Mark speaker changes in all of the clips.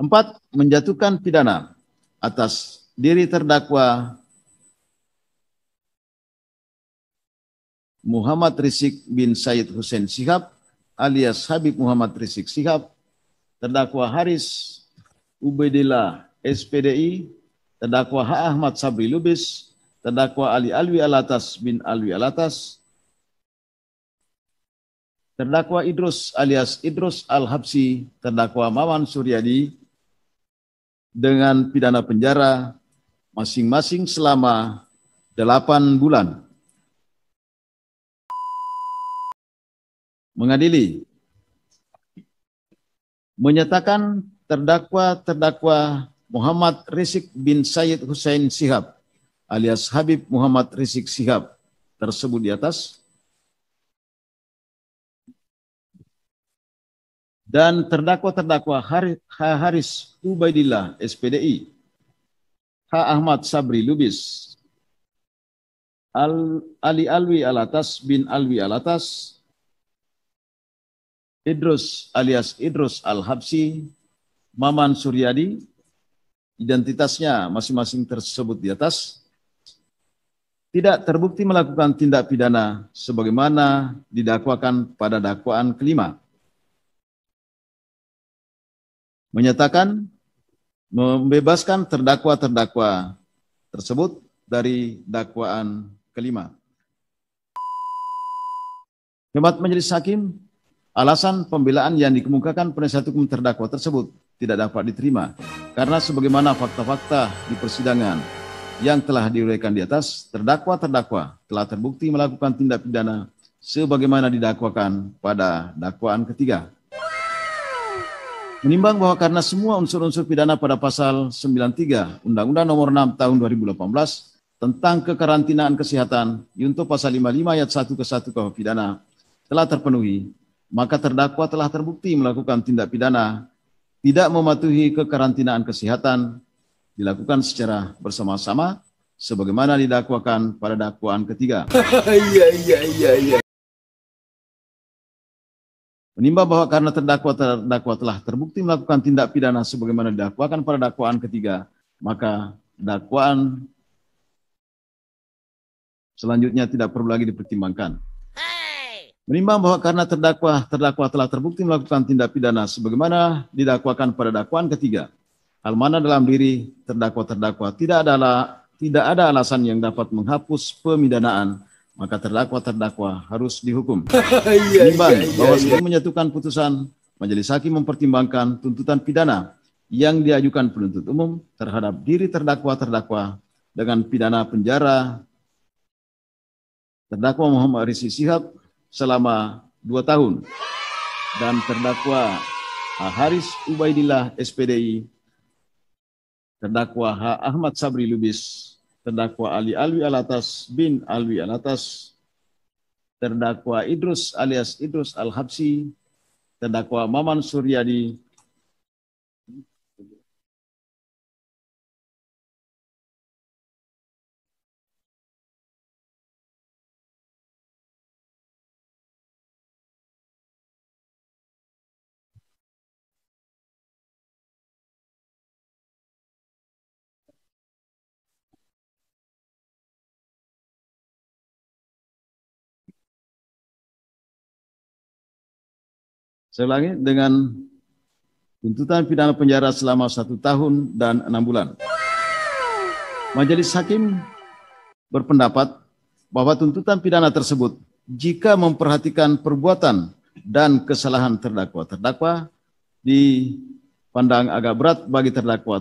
Speaker 1: 4. Menjatuhkan pidana atas diri terdakwa Muhammad Rizik bin Syed Hussein Shihab alias Habib Muhammad Rizik Shihab, terdakwa Haris Ubaidillah SPDI, terdakwa H. Ahmad Sabri Lubis, terdakwa Ali Alwi Alatas bin Alwi Alatas, terdakwa Idrus alias Idrus Al-Habsi, terdakwa Maman Suryadi dengan pidana penjara masing-masing selama 8 bulan. Mengadili, menyatakan terdakwa Muhammad Rizik bin Syed Hussein Shihab alias Habib Muhammad Rizik Shihab tersebut di atas dan terdakwa Haris Ubaidillah SPDI, H. Ahmad Sabri Lubis, Ali Alwi Alatas bin Alwi Alatas, Idrus alias Idrus Al-Habsi, Maman Suryadi, identitasnya masing-masing tersebut di atas, tidak terbukti melakukan tindak pidana sebagaimana didakwakan pada dakwaan kelima. Menyatakan membebaskan terdakwa-terdakwa tersebut dari dakwaan kelima. Hemat Majelis Hakim, alasan pembelaan yang dikemukakan penasihat hukum terdakwa tersebut tidak dapat diterima karena sebagaimana fakta-fakta di persidangan yang telah diuraikan di atas, terdakwa-terdakwa telah terbukti melakukan tindak pidana sebagaimana didakwakan pada dakwaan ketiga. Menimbang bahwa karena semua unsur-unsur pidana pada pasal 93 Undang-Undang Nomor 6 Tahun 2018 tentang kekarantinaan kesehatan junto pasal 55 ayat 1 ke 1 KUH pidana telah terpenuhi, maka terdakwa telah terbukti melakukan tindak pidana tidak mematuhi kekarantinaan kesehatan dilakukan secara bersama-sama sebagaimana didakwakan pada dakwaan ketiga. Menimbang bahwa karena terdakwa telah terbukti melakukan tindak pidana sebagaimana didakwakan pada dakwaan ketiga, maka dakwaan selanjutnya tidak perlu lagi dipertimbangkan. Menimbang bahwa karena terdakwa telah terbukti melakukan tindak pidana sebagaimana didakwakan pada dakwaan ketiga, hal mana dalam diri terdakwa tidak ada alasan yang dapat menghapus pemidanaan, maka terdakwa harus dihukum. Menimbang bahwa sebelum menyatukan putusan, Majelis Hakim mempertimbangkan tuntutan pidana yang diajukan penuntut umum terhadap diri terdakwa dengan pidana penjara terdakwa Muhammad Rizik Shihab selama 2 tahun dan terdakwa Haris Ubaidillah SPDI, terdakwa H. Ahmad Sabri Lubis, terdakwa Ali Alwi Alatas bin Alwi Alatas, terdakwa Idrus alias Idrus Al-Habsi, terdakwa Maman Suryadi, saya ulangi, dengan tuntutan pidana penjara selama 1 tahun dan 6 bulan. Majelis Hakim berpendapat bahwa tuntutan pidana tersebut jika memperhatikan perbuatan dan kesalahan terdakwa dipandang agak berat bagi terdakwa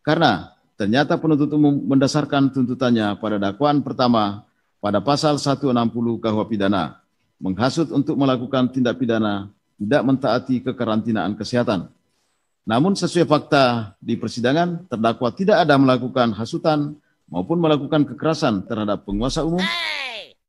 Speaker 1: karena ternyata penuntut umum mendasarkan tuntutannya pada dakwaan pertama pada pasal 160 KUH pidana menghasut untuk melakukan tindak pidana tidak mentaati kekarantinaan kesehatan. Namun sesuai fakta di persidangan, terdakwa tidak ada melakukan hasutan maupun melakukan kekerasan terhadap penguasa umum.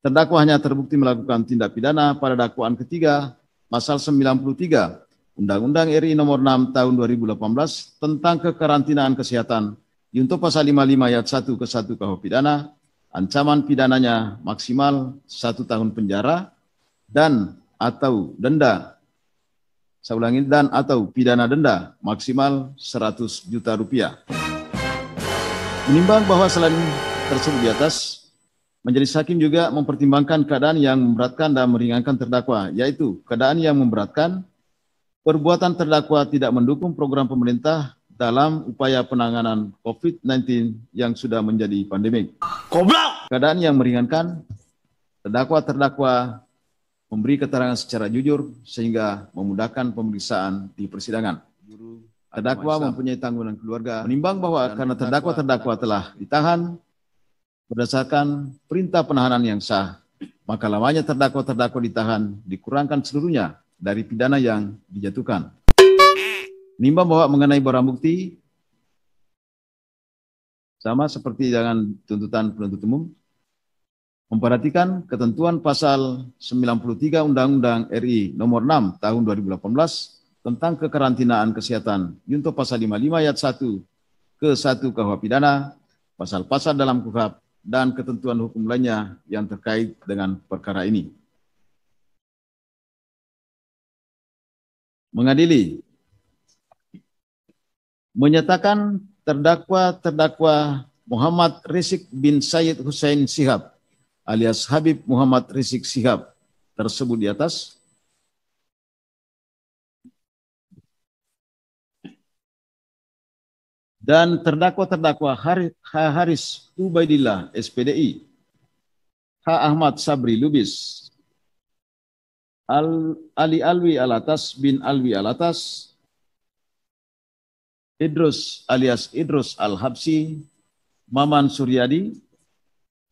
Speaker 1: Terdakwa hanya terbukti melakukan tindak pidana pada dakwaan ketiga pasal 93 Undang-Undang RI Nomor 6 Tahun 2018 tentang kekarantinaan kesehatan junto pasal 55 ayat 1 ke 1 KUH pidana, ancaman pidananya maksimal 1 tahun penjara dan atau denda Saya ulangi, dan atau pidana denda maksimal 100 juta rupiah. Menimbang bahwa selain tersebut di atas, majelis hakim juga mempertimbangkan keadaan yang memberatkan dan meringankan terdakwa, yaitu keadaan yang memberatkan perbuatan terdakwa tidak mendukung program pemerintah dalam upaya penanganan COVID-19 yang sudah menjadi pandemik. Goblok! Keadaan yang meringankan, terdakwa memberi keterangan secara jujur sehingga memudahkan pemeriksaan di persidangan. Terdakwa mempunyai tanggungan keluarga. Menimbang bahwa karena terdakwa telah ditahan berdasarkan perintah penahanan yang sah, maka lamanya terdakwa ditahan dikurangkan seluruhnya dari pidana yang dijatuhkan. Menimbang bahwa mengenai barang bukti sama seperti dengan tuntutan penuntut umum, memperhatikan ketentuan pasal 93 Undang-Undang RI nomor 6 tahun 2018 tentang kekarantinaan kesehatan, junto pasal 55 ayat 1 ke 1 KUH pidana, pasal-pasal dalam KUHP, dan ketentuan hukum lainnya yang terkait dengan perkara ini. Mengadili, menyatakan terdakwa Muhammad Rizik bin Syed Hussein Shihab alias Habib Muhammad Rizik Shihab tersebut di atas dan terdakwa Haris Ubaidillah SPDI, H. Ahmad Sabri Lubis, Ali Alwi Alatas bin Alwi Alatas, Idrus alias Idrus Al-Habsi, Maman Suryadi,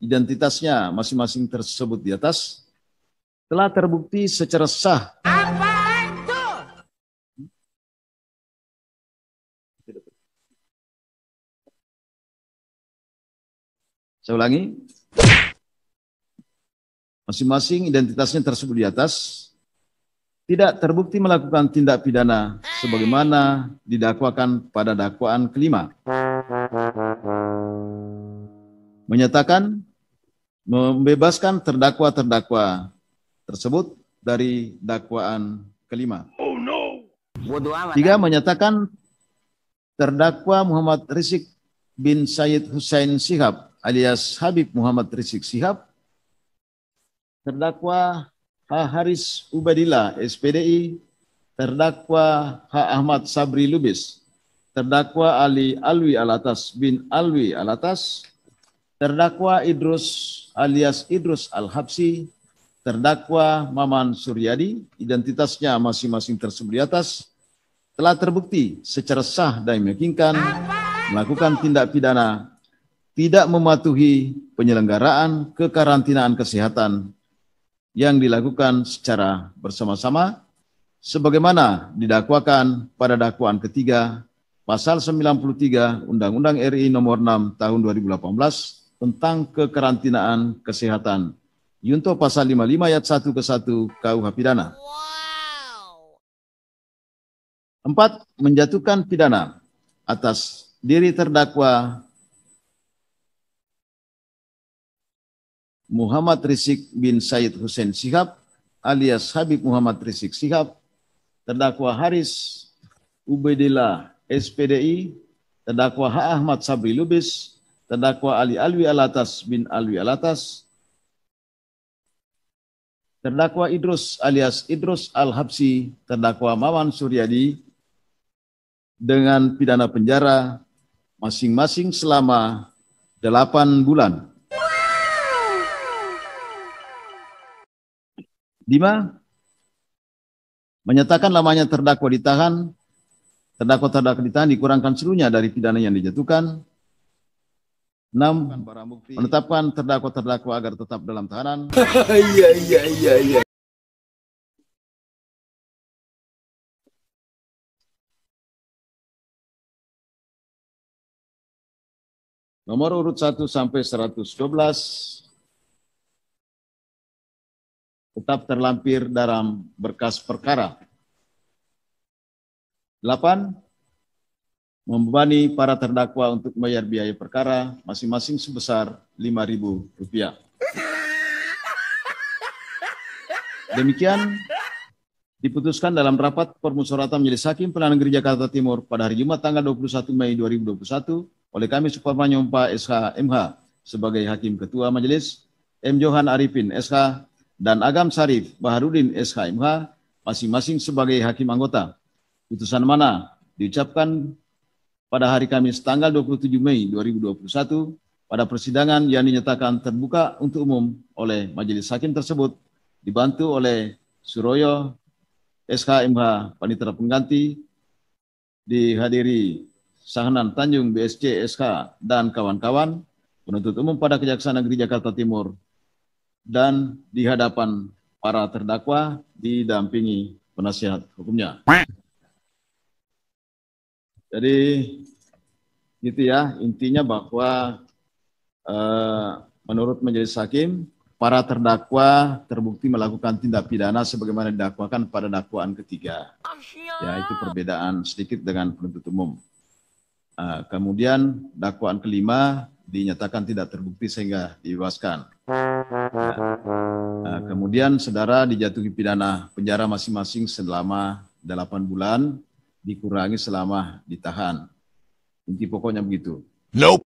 Speaker 1: identitasnya masing-masing tersebut di atas, telah terbukti secara sah. Saya ulangi, masing-masing identitasnya tersebut di atas tidak terbukti melakukan tindak pidana sebagaimana didakwakan pada dakwaan kelima. Menyatakan membebaskan terdakwa tersebut dari dakwaan kelima. Tiga, menyatakan terdakwa Muhammad Rizik bin Syed Hussein Shihab alias Habib Muhammad Rizik Shihab, terdakwa H. Haris Ubaidillah SPDI, terdakwa H. Ahmad Sabri Lubis, terdakwa Ali Alwi Alatas bin Alwi Alatas, terdakwa Idrus alias Idrus Al-Habsi, terdakwa Maman Suryadi, identitasnya masing-masing tersebut di atas, telah terbukti secara sah dan meyakinkan melakukan tindak pidana tidak mematuhi penyelenggaraan kekarantinaan kesehatan yang dilakukan secara bersama-sama sebagaimana didakwakan pada dakwaan ketiga pasal 93 Undang-Undang RI nomor 6 tahun 2018 tentang kekarantinaan kesehatan, junto pasal 55 ayat 1 ke 1 KUH pidana. 4. Menjatuhkan pidana atas diri terdakwa Muhammad Rizik bin Syed Hussein Shihab alias Habib Muhammad Rizik Shihab, terdakwa Haris Ubaidillah SPDI, terdakwa H. Ahmad Sabri Lubis, terdakwa Ali Alwi Alatas bin Alwi Alatas, terdakwa Idrus alias Idrus Al-Habsi, terdakwa Maman Suryadi dengan pidana penjara masing-masing selama 8 bulan. 5. Menyatakan lamanya terdakwa ditahan dikurangkan seluruhnya dari pidana yang dijatuhkan. 6. Menetapkan terdakwa agar tetap dalam tahanan. Iya. Nomor urut 1 sampai 112 tetap terlampir dalam berkas perkara. 8. Membebani para terdakwa untuk membayar biaya perkara masing-masing sebesar Rp5.000. Demikian Diputuskan dalam rapat permusyawaratan Majelis Hakim Pengadilan Negeri Jakarta Timur pada hari Jumat tanggal 21 Mei 2021 oleh kami Suparman Nyompa SH MH sebagai Hakim Ketua Majelis, M. Johan Arifin SH, dan Agam Sarif Baharudin SH MH masing-masing sebagai Hakim Anggota. Putusan mana diucapkan pada hari Kamis tanggal 27 Mei 2021 pada persidangan yang dinyatakan terbuka untuk umum oleh Majelis Hakim tersebut dibantu oleh Suroyo SH MH Panitera Pengganti, dihadiri Sahnan Tanjung BSC SK dan kawan-kawan penuntut umum pada Kejaksaan Negeri Jakarta Timur, dan di hadapan para terdakwa didampingi penasihat hukumnya. Jadi gitu ya, intinya bahwa menurut Majelis Hakim, para terdakwa terbukti melakukan tindak pidana sebagaimana didakwakan pada dakwaan ketiga. Ya, itu perbedaan sedikit dengan penuntut umum. Kemudian dakwaan kelima dinyatakan tidak terbukti sehingga dibebaskan. Kemudian saudara dijatuhi pidana penjara masing-masing selama 8 bulan, dikurangi selama ditahan. Inti pokoknya begitu.
Speaker 2: Nope.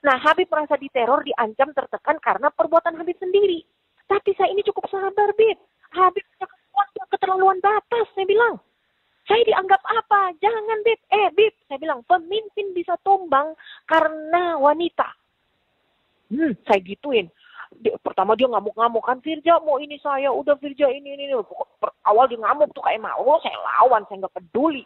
Speaker 3: Nah, Habib merasa diteror, diancam, tertekan karena perbuatan Habib sendiri. Tapi saya ini cukup sabar, Bib. Habib punya keterlaluan batas, saya bilang. Saya dianggap apa? Jangan, Bib. Bib, saya bilang, pemimpin bisa tumbang karena wanita. Saya gituin. Pertama dia ngamuk-ngamuk, kan Firja mau ini saya, udah Firja ini. Awal dia ngamuk tuh kayak mau, saya lawan, saya nggak peduli.